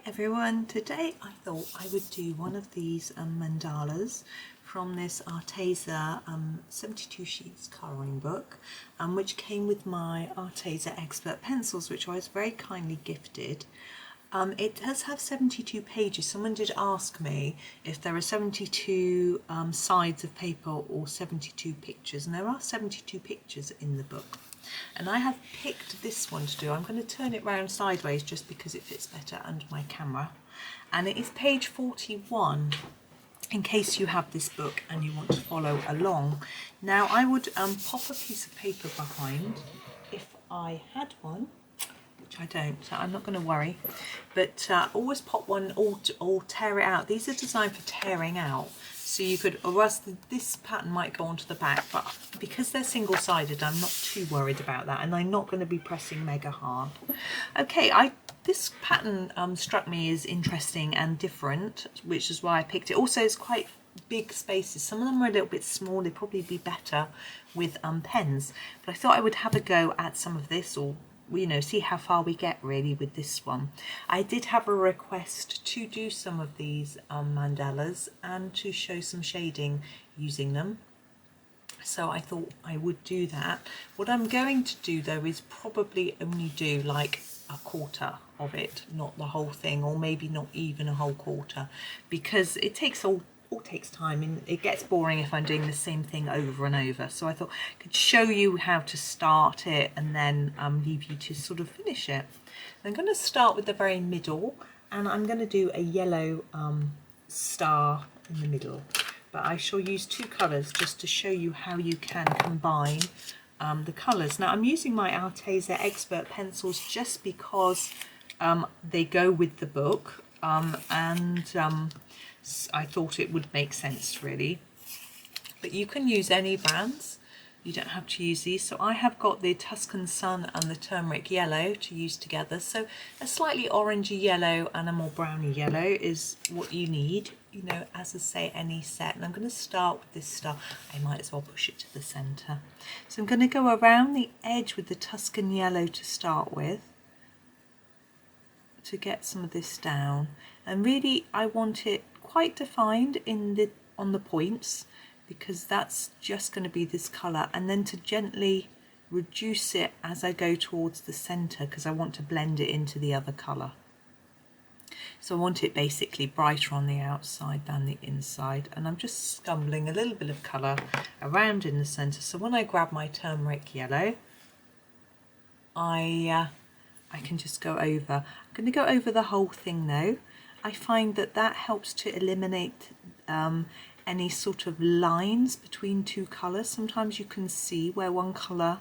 Everyone, today I thought I would do one of these mandalas from this Arteza 72 sheets colouring book, which came with my Arteza expert pencils, which I was very kindly gifted. It does have 72 pages. Someone did ask me if there are 72 sides of paper or 72 pictures, and there are 72 pictures in the book. And I have picked this one to do. I'm going to turn it round sideways just because it fits better under my camera. And it is page 41, in case you have this book and you want to follow along. Now I would pop a piece of paper behind if I had one, which I don't, so I'm not going to worry. But always pop one or tear it out. These are designed for tearing out. So you could, or else this pattern might go onto the back, but because they're single-sided, I'm not too worried about that, and I'm not going to be pressing mega hard. Okay, this pattern struck me as interesting and different, which is why I picked it. Also, it's quite big spaces. Some of them are a little bit small. They'd probably be better with pens, but I thought I would have a go at some of this, or see how far we get really with this one. I did have a request to do some of these mandalas and to show some shading using them, so I thought I would do that. What I'm going to do though is probably only do like a quarter of it, not the whole thing, or maybe not even a whole quarter, because it takes all takes time and it gets boring if I'm doing the same thing over and over. So I thought I could show you how to start it and then leave you to sort of finish it. I'm going to start with the very middle, and I'm going to do a yellow star in the middle, but I shall use two colours just to show you how you can combine the colours. Now I'm using my Arteza expert pencils just because they go with the book, I thought it would make sense really, but you can use any brands. You don't have to use these. So I have got the Tuscan Sun and the Turmeric Yellow to use together. So a slightly orangey yellow and a more browny yellow is what you need, as I say, any set. And I'm going to start with this star. I might as well push it to the centre. So I'm going to go around the edge with the Tuscan Yellow to start with, to get some of this down. And really I want it quite defined on the points, because that's just going to be this colour, and then to gently reduce it as I go towards the centre, because I want to blend it into the other colour. So I want it basically brighter on the outside than the inside, and I'm just scumbling a little bit of colour around in the centre. So when I grab my Turmeric Yellow, I can just go over. I'm going to go over the whole thing though. I find that helps to eliminate any sort of lines between two colours. Sometimes you can see where one colour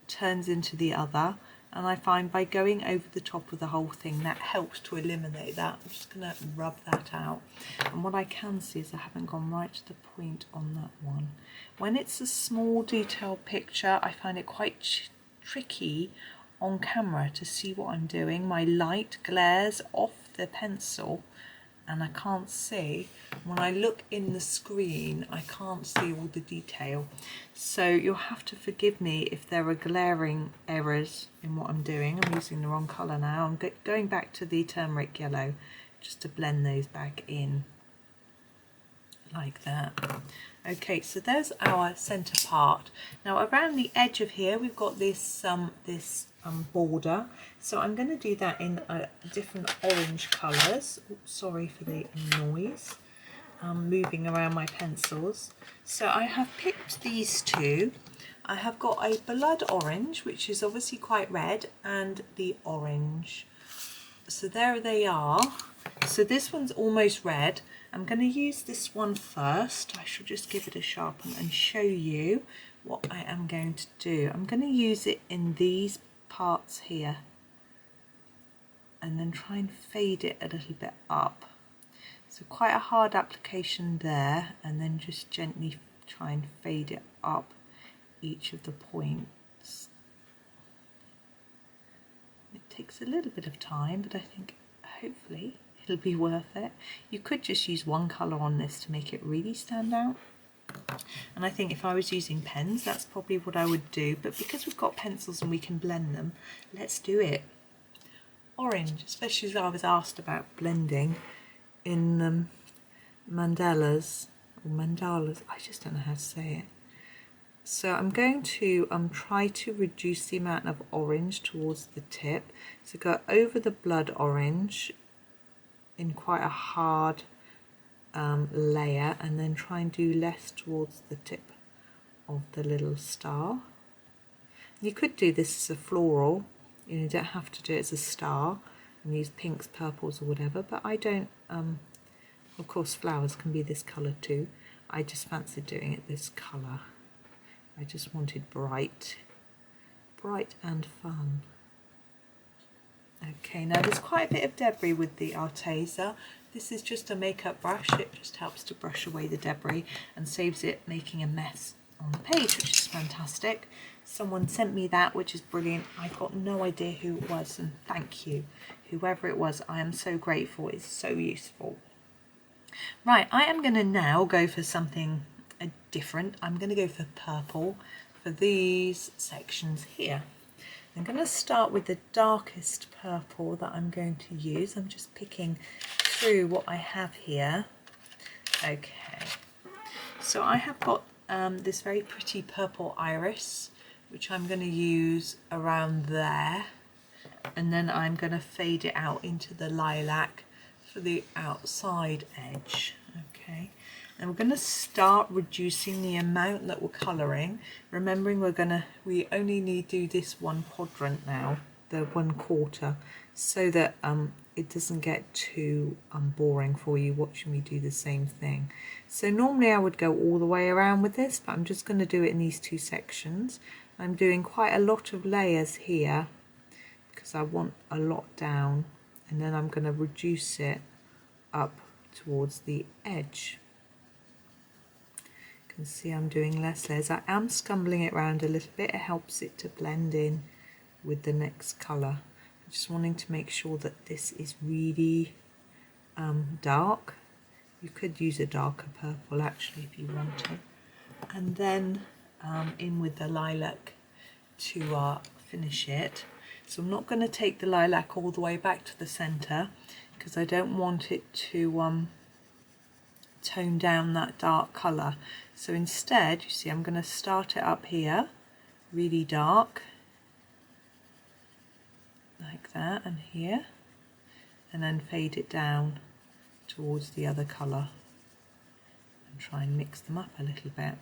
turns into the other, and I find by going over the top of the whole thing that helps to eliminate that. I'm just going to rub that out, and what I can see is I haven't gone right to the point on that one. When it's a small detailed picture, I find it quite tricky on camera to see what I'm doing. My light glares off the pencil and I can't see. When I look in the screen, I can't see all the detail. So you'll have to forgive me if there are glaring errors in what I'm doing. I'm using the wrong colour now. I'm going back to the Turmeric Yellow just to blend those back in like that. Okay, so there's our centre part. Now around the edge of here we've got this border, so I'm going to do that in different orange colours. Oops, sorry for the noise. Moving around my pencils. So I have picked these two. I have got a blood orange, which is obviously quite red, and the orange. So there they are. So this one's almost red. I'm going to use this one first. I shall just give it a sharpen and show you what I am going to do. I'm going to use it in these parts here and then try and fade it a little bit up. So quite a hard application there, and then just gently try and fade it up each of the points. It takes a little bit of time, but I think hopefully it'll be worth it. You could just use one colour on this to make it really stand out. And I think if I was using pens, that's probably what I would do. But because we've got pencils and we can blend them, let's do it. orange, especially as I was asked about blending in mandalas, or mandalas, I just don't know how to say it. So I'm going to try to reduce the amount of orange towards the tip. So go over the blood orange in quite a hard layer, and then try and do less towards the tip of the little star. You could do this as a floral, you don't have to do it as a star and use pinks, purples or whatever, but I don't, of course flowers can be this colour too. I just fancied doing it this colour. I just wanted bright and fun. Okay, now there's quite a bit of debris with the Arteza. This is just a makeup brush. It just helps to brush away the debris and saves it making a mess on the page, which is fantastic. Someone sent me that, which is brilliant. I've got no idea who it was, and thank you. Whoever it was, I am so grateful. It's so useful. Right, I am going to now go for something different. I'm going to go for purple for these sections here. I'm going to start with the darkest purple that I'm going to use. I'm just picking through what I have here. Okay, so I have got this very pretty purple iris, which I'm going to use around there, and then I'm going to fade it out into the lilac for the outside edge. Okay, and we're going to start reducing the amount that we're colouring, remembering we only need to do this one quadrant now, the 1/4, so that it doesn't get too boring for you watching me do the same thing. So normally I would go all the way around with this, but I'm just going to do it in these two sections. I'm doing quite a lot of layers here because I want a lot down, and then I'm going to reduce it up towards the edge. You can see I'm doing less layers. I am scumbling it around a little bit. It helps it to blend in with the next colour. I'm just wanting to make sure that this is really dark. You could use a darker purple actually if you wanted. And then in with the lilac to finish it. So I'm not going to take the lilac all the way back to the centre because I don't want it to tone down that dark colour. So instead, you see, I'm going to start it up here, really dark, like that, and here, and then fade it down towards the other colour and try and mix them up a little bit.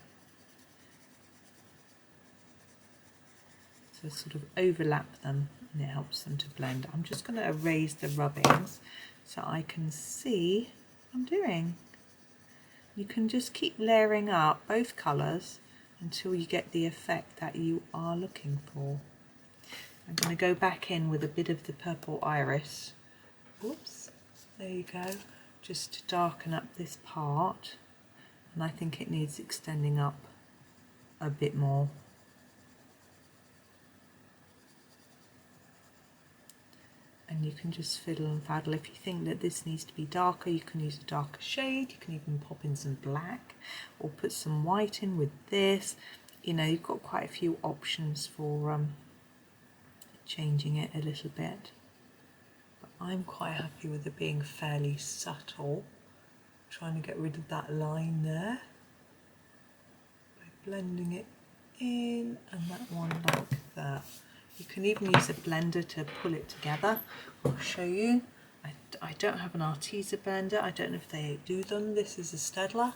So sort of overlap them and it helps them to blend. I'm just going to erase the rubbings so I can see what I'm doing. You can just keep layering up both colours until you get the effect that you are looking for. I'm going to go back in with a bit of the purple iris. Oops, there you go. Just to darken up this part. And I think it needs extending up a bit more. And you can just fiddle and faddle. If you think that this needs to be darker, you can use a darker shade. You can even pop in some black or put some white in with this. You know, you've got quite a few options for changing it a little bit. But I'm quite happy with it being fairly subtle. Trying to get rid of that line there by blending it in, and that one like that. You can even use a blender to pull it together. I'll show you. I don't have an Arteza blender. I don't know if they do them. This is a Staedtler.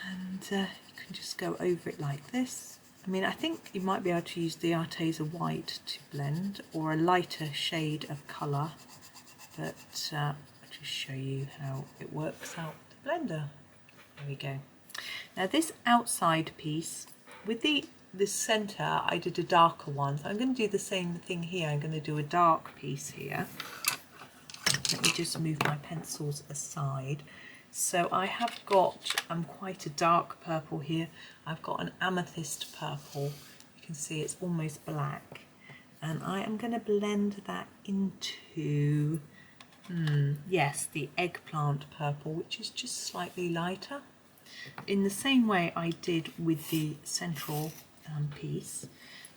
And you can just go over it like this. I mean, I think you might be able to use the Arteza white to blend, or a lighter shade of colour. But I'll just show you how it works out with the blender. There we go. Now this outside piece, with the centre, I did a darker one. So I'm going to do the same thing here. I'm going to do a dark piece here. Let me just move my pencils aside. So I have got quite a dark purple here. I've got an amethyst purple. You can see it's almost black. And I am going to blend that into, yes, the eggplant purple, which is just slightly lighter. In the same way I did with the central piece.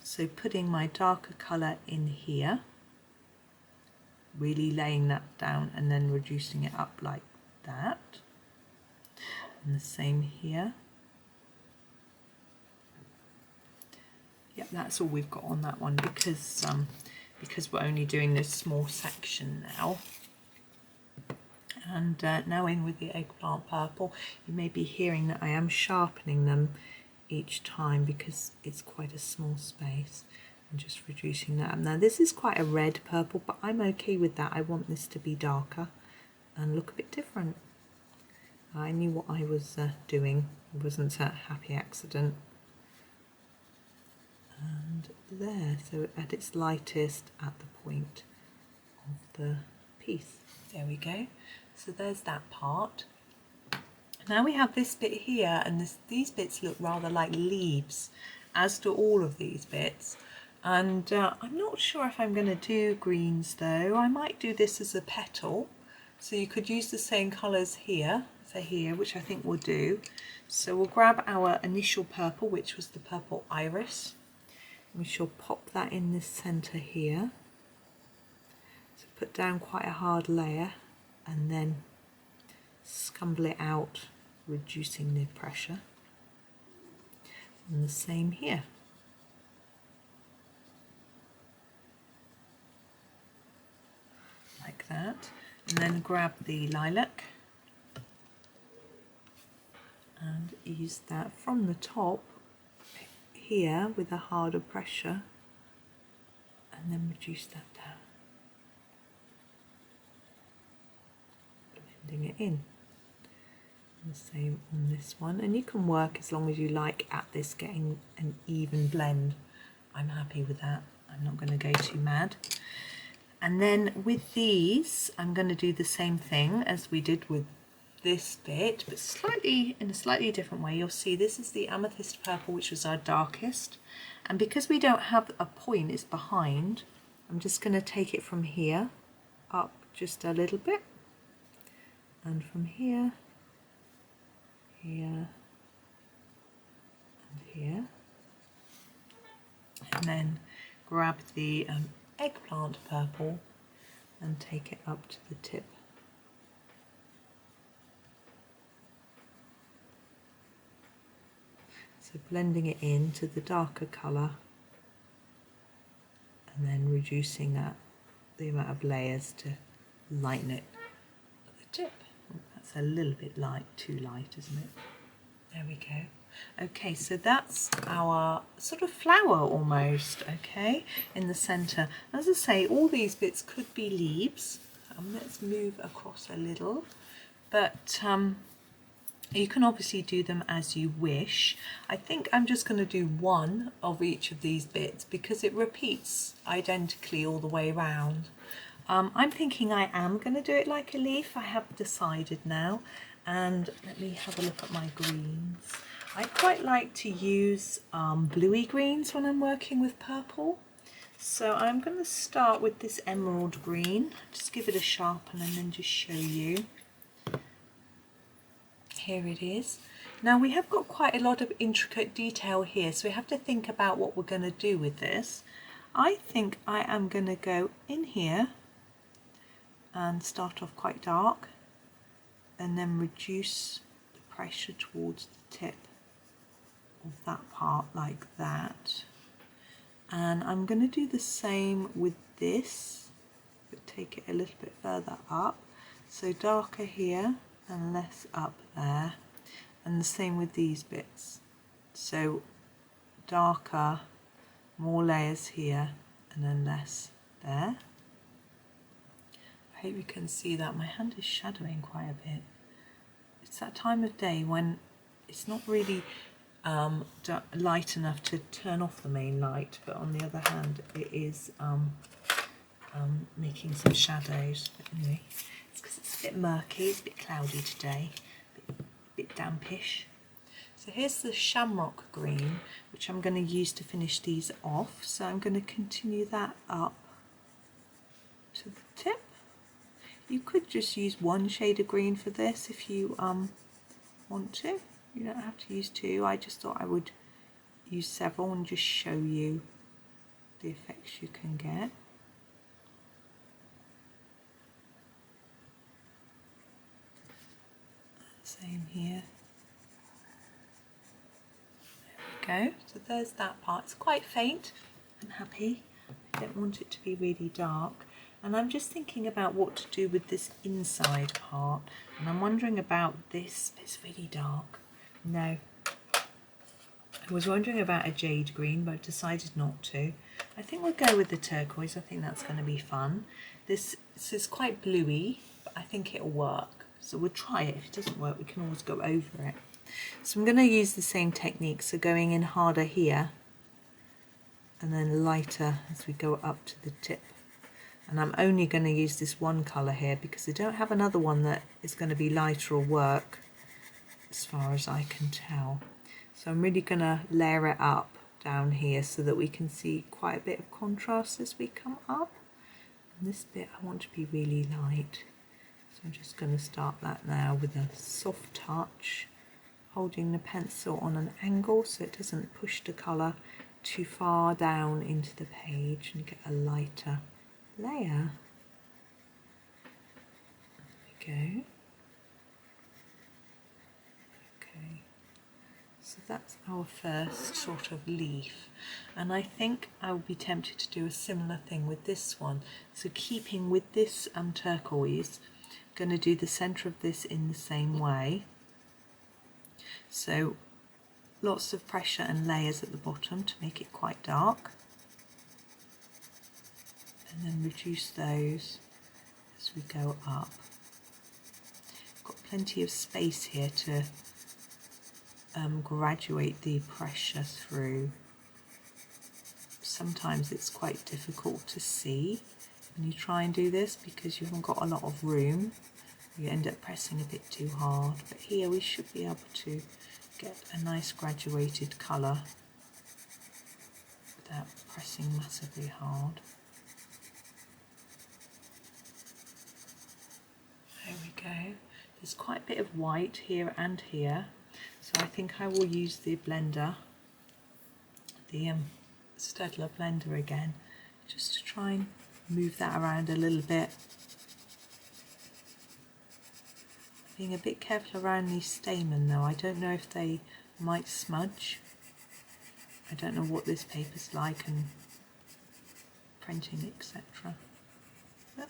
So putting my darker colour in here, really laying that down and then reducing it up like that. And the same here. Yep, that's all we've got on that one because we're only doing this small section now. And now in with the Eggplant Purple, you may be hearing that I am sharpening them each time because it's quite a small space, and just reducing that. Now this is quite a red purple, but I'm okay with that. I want this to be darker and look a bit different. I knew what I was doing. It wasn't a happy accident. And there, so at its lightest at the point of the piece. There we go. So there's that part. Now we have this bit here, and these bits look rather like leaves, as do all of these bits. And I'm not sure if I'm going to do greens though. I might do this as a petal. So you could use the same colours here, so here, which I think we'll do. So we'll grab our initial purple, which was the purple iris. We shall pop that in this centre here. So put down quite a hard layer and then scumble it out, reducing the pressure. And the same here. Like that. And then grab the lilac and use that from the top here with a harder pressure, and then reduce that down, blending it in. And the same on this one, and you can work as long as you like at this, getting an even blend. I'm happy with that. I'm not going to go too mad. And then with these, I'm going to do the same thing as we did with this bit, but in a slightly different way. You'll see this is the amethyst purple, which was our darkest, and because we don't have a point, it's behind, I'm just going to take it from here up just a little bit, and from here, here and here, and then grab the eggplant purple and take it up to the tip. So blending it into the darker colour and then reducing the amount of layers to lighten it at the tip. That's a little bit light, too light, isn't it? There we go. Okay, so that's our sort of flower almost, okay, in the centre. As I say, all these bits could be leaves. Let's move across a little, but you can obviously do them as you wish. I think I'm just going to do one of each of these bits because it repeats identically all the way around. I'm thinking I am going to do it like a leaf. I have decided now. And let me have a look at my greens. I quite like to use bluey greens when I'm working with purple. So I'm going to start with this emerald green. Just give it a sharpen and then just show you. Here it is. Now we have got quite a lot of intricate detail here, so we have to think about what we're going to do with this. I think I am going to go in here and start off quite dark and then reduce the pressure towards the tip of that part like that. And I'm going to do the same with this, but take it a little bit further up. So darker here and less up there, and the same with these bits. So darker, more layers here, and then less there. I hope you can see that. My hand is shadowing quite a bit. It's that time of day when it's not really light enough to turn off the main light, but on the other hand it is making some shadows. But anyway, it's because it's a bit murky, it's a bit cloudy today, a bit dampish. So here's the shamrock green, which I'm going to use to finish these off. So I'm going to continue that up to the tip. You could just use one shade of green for this if you want to. You don't have to use two. I just thought I would use several and just show you the effects you can get. here. There we go. So there's that part. It's quite faint. I'm happy. I don't want it to be really dark. And I'm just thinking about what to do with this inside part. And I'm wondering about this. It's really dark. No. I was wondering about a jade green, but I decided not to. I think we'll go with the turquoise. I think that's going to be fun. This is quite bluey, but I think it'll work. So we'll try it. If it doesn't work, we can always go over it. So I'm going to use the same technique. So going in harder here, and then lighter as we go up to the tip. And I'm only going to use this one colour here because I don't have another one that is going to be lighter or work, as far as I can tell. So I'm really going to layer it up down here so that we can see quite a bit of contrast as we come up. And this bit I want to be really light. So I'm just going to start that now with a soft touch, holding the pencil on an angle so it doesn't push the colour too far down into the page and get a lighter layer. There we go. Okay. So that's our first sort of leaf, and I think I will be tempted to do a similar thing with this one. So keeping with this turquoise, I'm going to do the centre of this in the same way. So lots of pressure and layers at the bottom to make it quite dark, and then reduce those as we go up. Got plenty of space here to graduate the pressure through. Sometimes it's quite difficult to see when you try and do this because you haven't got a lot of room. You end up pressing a bit too hard, but here we should be able to get a nice graduated colour without pressing massively hard. There we go. There's quite a bit of white here and here. So I think I will use the blender, the Staedtler blender again, just to try and move that around a little bit. Being a bit careful around these stamen though. I don't know if they might smudge. I don't know what this paper's like and printing, etc. But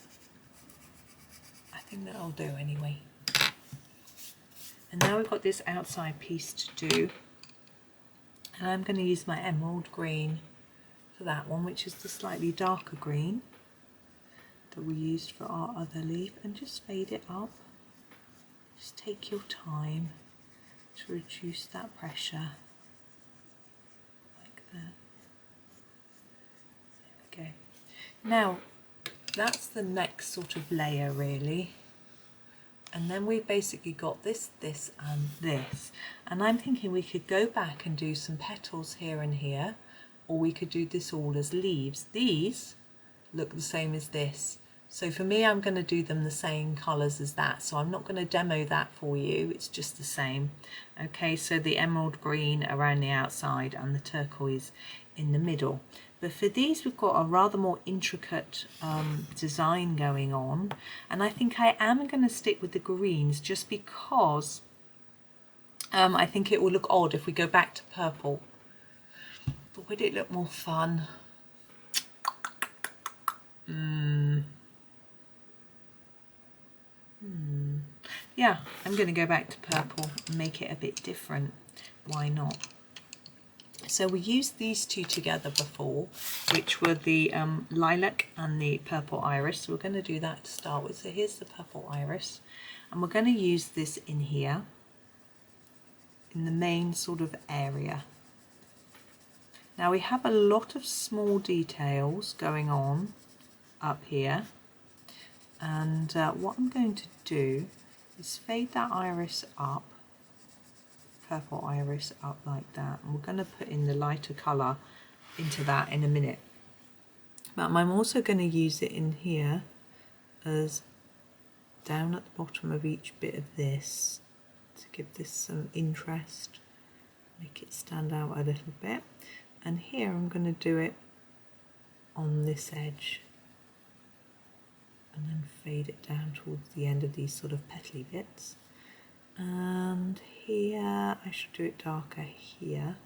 I think that'll do anyway. And now we've got this outside piece to do, and I'm going to use my emerald green for that one, which is the slightly darker green that we used for our other leaf, and just fade it up. Just take your time to reduce that pressure like that. There we go. Now that's the next sort of layer really. And then we've basically got this, this and this. And I'm thinking we could go back and do some petals here and here, or we could do this all as leaves. These look the same as this. So for me, I'm going to do them the same colours as that. So I'm not going to demo that for you. It's just the same. Okay, so the emerald green around the outside and the turquoise in the middle. But for these, we've got a rather more intricate design going on. And I think I am going to stick with the greens just because I think it will look odd if we go back to purple. But would it look more fun? Yeah, I'm going to go back to purple and make it a bit different. Why not? So we used these two together before, which were the lilac and the purple iris. So we're going to do that to start with. So here's the purple iris, and we're going to use this in here, in the main sort of area. Now we have a lot of small details going on up here, and what I'm going to do is fade that iris up, purple iris up like that, and we're going to put in the lighter colour into that in a minute. But I'm also going to use it in here as down at the bottom of each bit of this to give this some interest, make it stand out a little bit. And here I'm going to do it on this edge and then fade it down towards the end of these sort of petally bits. and here I should do it darker here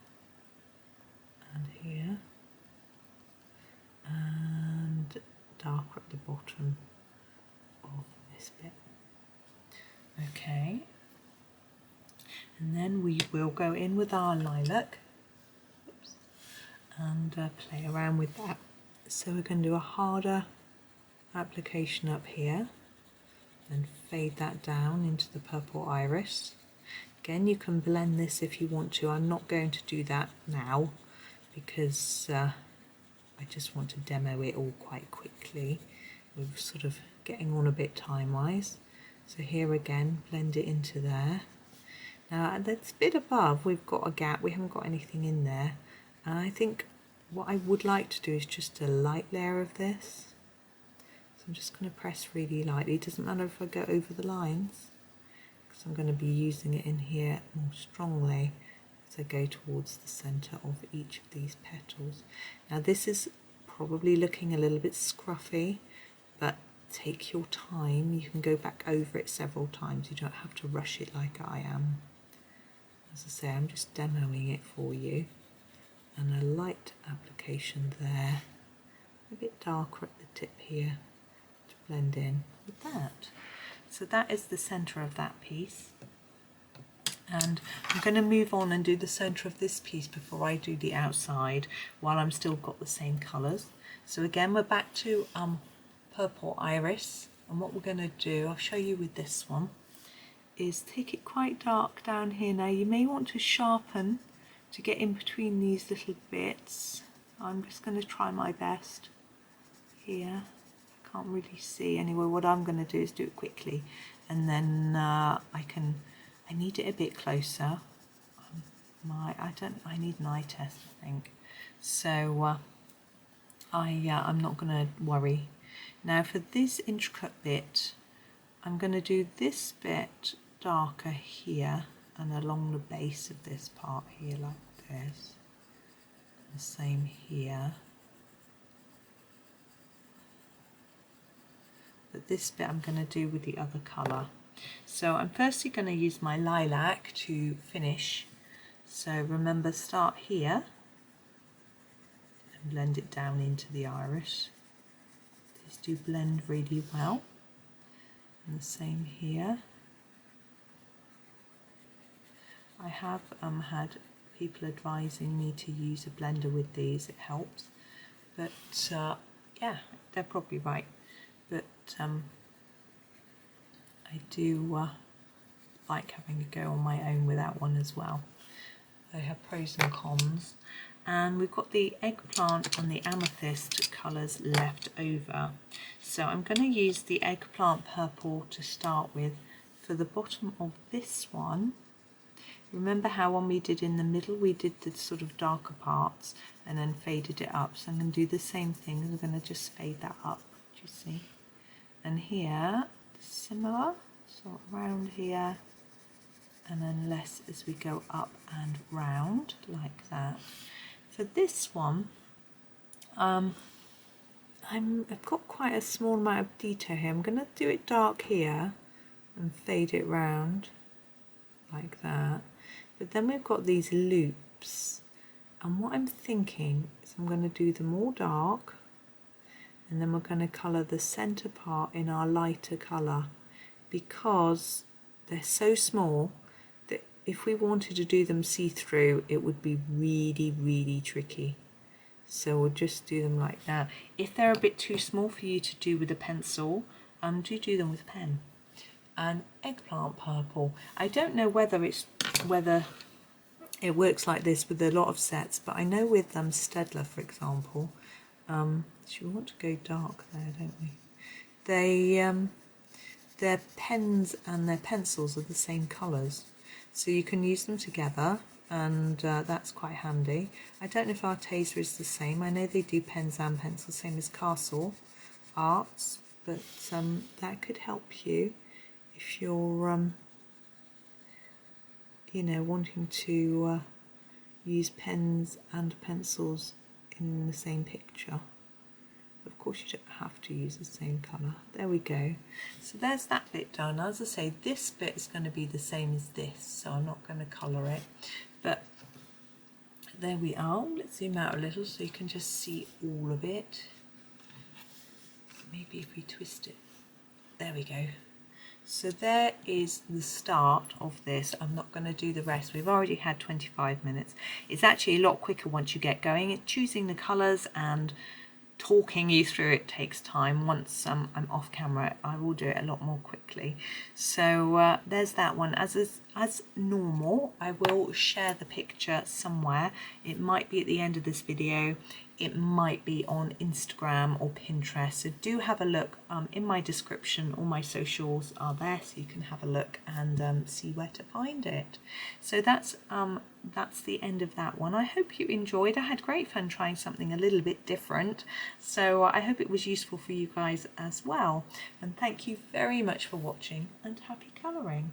and here, and darker at the bottom of this bit. Okay, and then we will go in with our lilac. Oops. And play around with that. So we're going to do a harder application up here and fade that down into the purple iris. Again, you can blend this if you want to. I'm not going to do that now because I just want to demo it all quite quickly. We're sort of getting on a bit time-wise. So here again, blend it into there. Now at this bit above, we've got a gap. We haven't got anything in there. And I think what I would like to do is just a light layer of this. So I'm just going to press really lightly. It doesn't matter if I go over the lines, because I'm going to be using it in here more strongly as I go towards the centre of each of these petals. Now this is probably looking a little bit scruffy, but take your time. You can go back over it several times. You don't have to rush it like I am. As I say, I'm just demoing it for you. And a light application there, a bit darker at the tip here to blend in with that. So that is the centre of that piece, and I'm going to move on and do the centre of this piece before I do the outside, while I'm still got the same colours. So again, we're back to purple iris, and what we're going to do, I'll show you with this one, is take it quite dark down here. Now you may want to sharpen to get in between these little bits. I'm just going to try my best here. I can't really see anyway. What I'm going to do is do it quickly, and then I need it a bit closer. I need an eye test, I think. So I'm not going to worry. Now for this intricate bit, I'm going to do this bit darker here and along the base of this part here, like this. The same here. But this bit I'm going to do with the other colour. So I'm firstly going to use my lilac to finish. So remember, start here and blend it down into the iris. These do blend really well. And the same here. I have had people advising me to use a blender with these, it helps, but yeah, they're probably right, but I do like having a go on my own with that one as well. They have pros and cons. And we've got the eggplant and the amethyst colours left over, so I'm going to use the eggplant purple to start with for the bottom of this one. Remember how when we did in the middle, we did the sort of darker parts and then faded it up. So I'm going to do the same thing. I'm going to just fade that up, do you see? And here, similar, so around here, and then less as we go up and round, like that. For this one, I've got quite a small amount of detail here. I'm going to do it dark here and fade it round, like that. But then we've got these loops, and what I'm thinking is I'm going to do them all dark, and then we're going to colour the centre part in our lighter colour, because they're so small that if we wanted to do them see-through, it would be really, really tricky. So we'll just do them like that. If they're a bit too small for you to do with a pencil, do them with a pen. And eggplant purple, I don't know whether it works like this with a lot of sets, but I know with Staedtler, for example, we want to go dark there, don't we? Their pens and their pencils are the same colours, so you can use them together, and that's quite handy. I don't know if Arteza is the same. I know they do pens and pencils, same as Castle Arts, but that could help you if you're you know, wanting to use pens and pencils in the same picture. Of course you don't have to use the same colour. There we go. So there's that bit done. As I say, this bit is going to be the same as this, so I'm not going to colour it. But there we are. Let's zoom out a little so you can just see all of it. Maybe if we twist it. There we go. So there is the start of this. I'm not going to do the rest. We've already had 25 minutes. It's actually a lot quicker once you get going. It's choosing the colours and talking you through it takes time. Once I'm off camera, I will do it a lot more quickly. So there's that one. As normal, I will share the picture somewhere. It might be at the end of this video. It might be on Instagram or Pinterest. So do have a look in my description. All my socials are there, so you can have a look and see where to find it. So that's the end of that one. I hope you enjoyed. I had great fun trying something a little bit different. So I hope it was useful for you guys as well. And thank you very much for watching, and happy colouring.